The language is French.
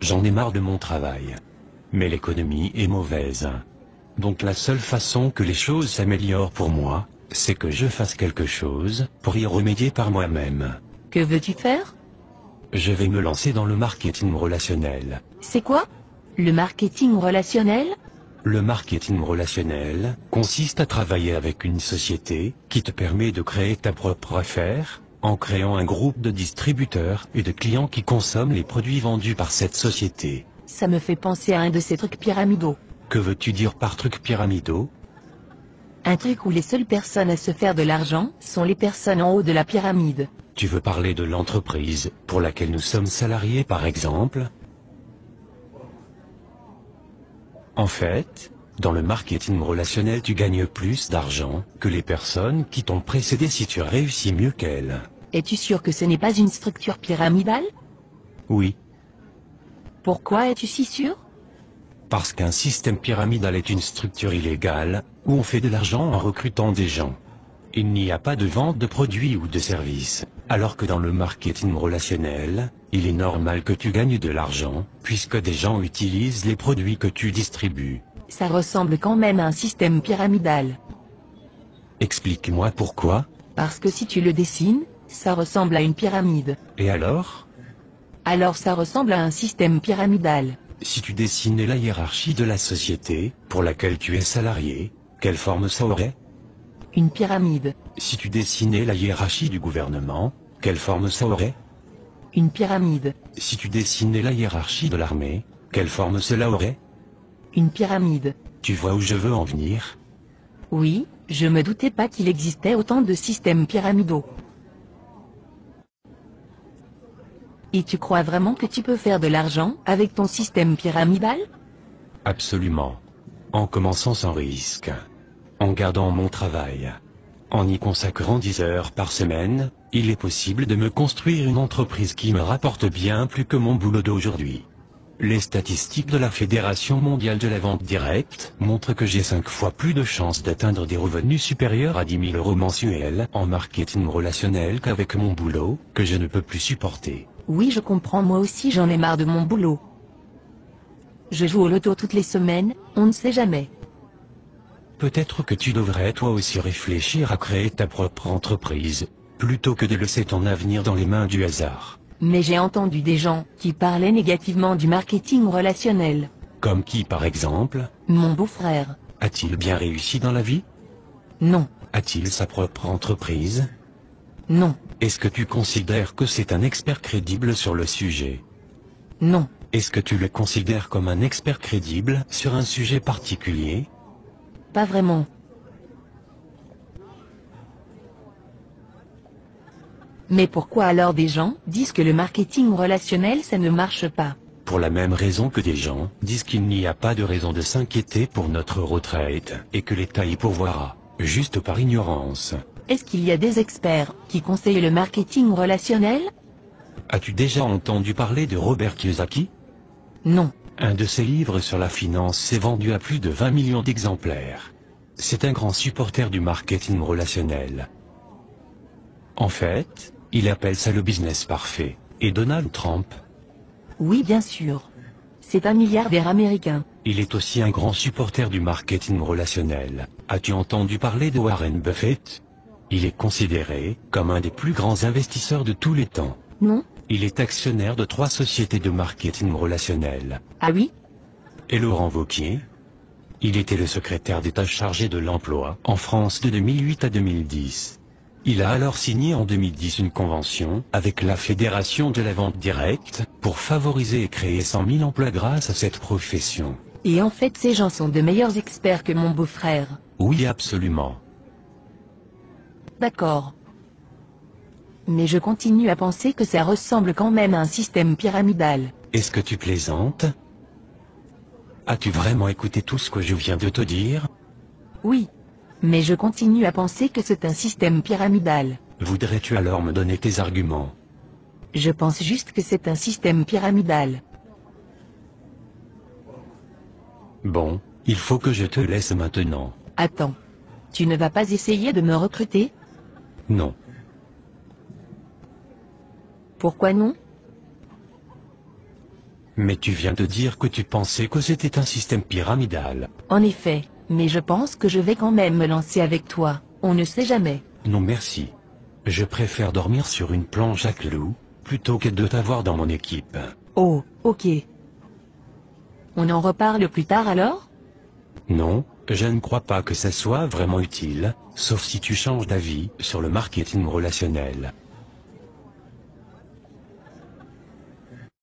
J'en ai marre de mon travail. Mais l'économie est mauvaise. Donc la seule façon que les choses s'améliorent pour moi, c'est que je fasse quelque chose pour y remédier par moi-même. Que veux-tu faire? Je vais me lancer dans le marketing relationnel. C'est quoi? Le marketing relationnel? Le marketing relationnel consiste à travailler avec une société qui te permet de créer ta propre affaire, en créant un groupe de distributeurs et de clients qui consomment les produits vendus par cette société. Ça me fait penser à un de ces trucs pyramidaux. Que veux-tu dire par trucs pyramidaux? Un truc où les seules personnes à se faire de l'argent sont les personnes en haut de la pyramide. Tu veux parler de l'entreprise pour laquelle nous sommes salariés par exemple? En fait, dans le marketing relationnel tu gagnes plus d'argent que les personnes qui t'ont précédé si tu réussis mieux qu'elles. Es-tu sûr que ce n'est pas une structure pyramidale? Oui, Pourquoi es-tu si sûr? parce qu'un système pyramidal est une structure illégale, où on fait de l'argent en recrutant des gens. Il n'y a pas de vente de produits ou de services, alors que dans le marketing relationnel, il est normal que tu gagnes de l'argent, puisque des gens utilisent les produits que tu distribues. Ça ressemble quand même à un système pyramidal. Explique-moi pourquoi, Parce que si tu le dessines, ça ressemble à une pyramide. et alors? Alors ça ressemble à un système pyramidal. Si tu dessinais la hiérarchie de la société, pour laquelle tu es salarié, quelle forme ça aurait? Une pyramide. Si tu dessinais la hiérarchie du gouvernement, quelle forme ça aurait? Une pyramide. Si tu dessinais la hiérarchie de l'armée, quelle forme cela aurait? Une pyramide. Tu vois où je veux en venir? Oui, je me doutais pas qu'il existait autant de systèmes pyramidaux. Et tu crois vraiment que tu peux faire de l'argent avec ton système pyramidal? Absolument. En commençant sans risque. En gardant mon travail. En y consacrant 10 heures par semaine, il est possible de me construire une entreprise qui me rapporte bien plus que mon boulot d'aujourd'hui. Les statistiques de la Fédération mondiale de la vente directe montrent que j'ai 5 fois plus de chances d'atteindre des revenus supérieurs à 10 000 € mensuels en marketing relationnel qu'avec mon boulot, que je ne peux plus supporter. Oui, je comprends, moi aussi j'en ai marre de mon boulot. Je joue au loto toutes les semaines, on ne sait jamais. Peut-être que tu devrais toi aussi réfléchir à créer ta propre entreprise, plutôt que de laisser ton avenir dans les mains du hasard. Mais j'ai entendu des gens qui parlaient négativement du marketing relationnel. Comme qui par exemple? Mon beau-frère. A-t-il bien réussi dans la vie? Non, A-t-il sa propre entreprise? non, Est-ce que tu considères que c'est un expert crédible sur le sujet? non, Est-ce que tu le considères comme un expert crédible sur un sujet particulier? pas vraiment. Mais pourquoi alors des gens disent que le marketing relationnel ça ne marche pas? Pour la même raison que des gens disent qu'il n'y a pas de raison de s'inquiéter pour notre retraite, et que l'État y pourvoira, juste par ignorance. Est-ce qu'il y a des experts qui conseillent le marketing relationnel? As-tu déjà entendu parler de Robert Kiyosaki? Non. Un de ses livres sur la finance s'est vendu à plus de 20 millions d'exemplaires. C'est un grand supporter du marketing relationnel. En fait, il appelle ça le business parfait. Et Donald Trump? Oui, bien sûr. C'est un milliardaire américain. Il est aussi un grand supporter du marketing relationnel. As-tu entendu parler de Warren Buffett? Il est considéré comme un des plus grands investisseurs de tous les temps. Non? Il est actionnaire de 3 sociétés de marketing relationnel. Ah oui? Et Laurent Wauquiez? Il était le secrétaire d'État chargé de l'emploi en France de 2008 à 2010. Il a alors signé en 2010 une convention avec la Fédération de la vente directe pour favoriser et créer 100 000 emplois grâce à cette profession. Et en fait ces gens sont de meilleurs experts que mon beau-frère. Oui, absolument. D'accord. Mais je continue à penser que ça ressemble quand même à un système pyramidal. Est-ce que tu plaisantes? As-tu vraiment écouté tout ce que je viens de te dire? Oui. Mais je continue à penser que c'est un système pyramidal. Voudrais-tu alors me donner tes arguments? Je pense juste que c'est un système pyramidal. Bon, il faut que je te laisse maintenant. Attends. Tu ne vas pas essayer de me recruter? Non. Pourquoi non? Mais tu viens de dire que tu pensais que c'était un système pyramidal. En effet, mais je pense que je vais quand même me lancer avec toi, on ne sait jamais. Non merci. Je préfère dormir sur une planche à clous, plutôt que de t'avoir dans mon équipe. Oh, ok. On en reparle plus tard alors? Non, je ne crois pas que ça soit vraiment utile, sauf si tu changes d'avis sur le marketing relationnel.